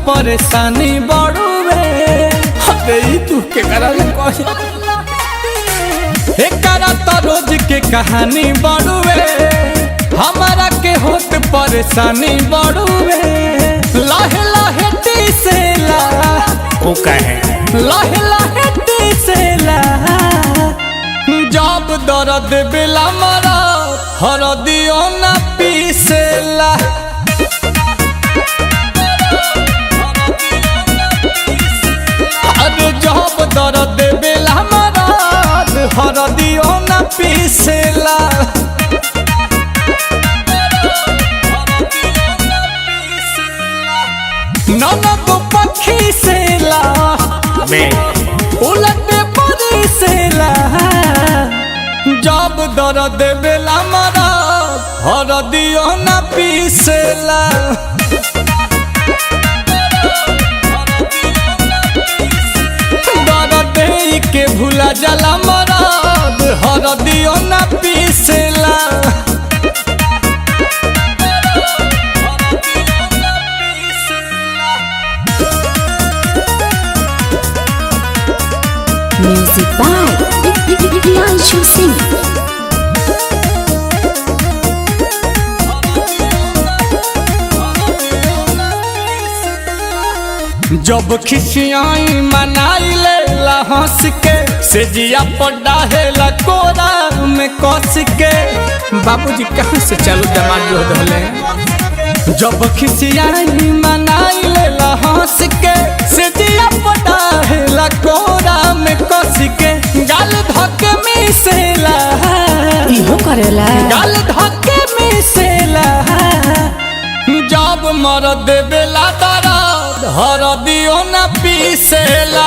परेशानी बड़ुए अबे तू के करा एकरा तो रोज के कहानी बड़ुए हमारा के होत परेशानी बड़ुए लाहे लाहे टीसेला वो कहे लाहे लाहे टीसेला जब दर्द बेला मरा हरदियो ना पीसेला अरे जब दर्द बेला मरा हरदियो ना पीसेला ननद पक्षी सेला उलट परी सेला जब दर्द बेला मरा हरदियो ना पीसेला दर्द के भूला जला मरा हरदियो ना पीसेला Music by Priyanshu Singh. जब खिसियाई मनाई ले हंस के सेजिया पड़ा है कोरा में कस के बाबूजी कहाँ से चालू दमा जो धले जब खिसियाई मनाई ले हंस के सेजिया पड़ा है कोरा में कस के गाल धके मिसेला इहो करेला गाल धके मिसेला जब मरद बेला दर्द हरदियो ना पीसेला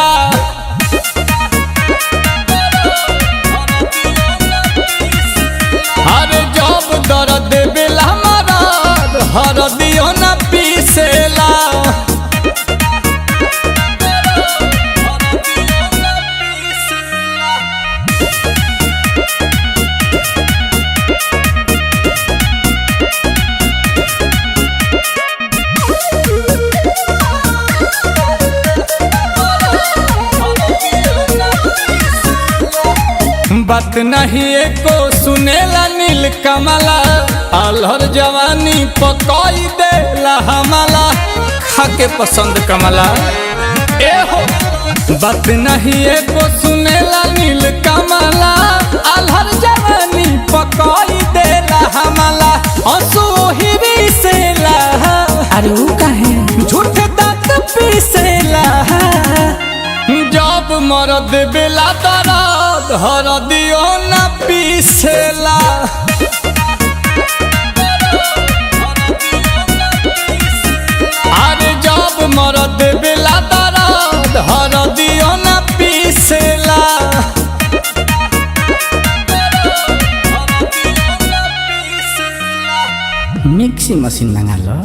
अरे जब दर्द बेला मरद हरदियो ना पीसेला बात नहीं एको सुनेला नील कमला अलहर जवानी पकई देला हमला खाके पसंद कमला ए हो बात नहीं एको सुनेला नील कमला अलहर जवानी पकई देला हमला हंसू ही सेला अरे वो कहे झूठ दांत पीसेला जब मरद बेला दर्द हरदियो ना पीसेला अरे जब मरद बेला दर्द हरदियो ना पीसेला मिक्सी मशीन मंगा लो।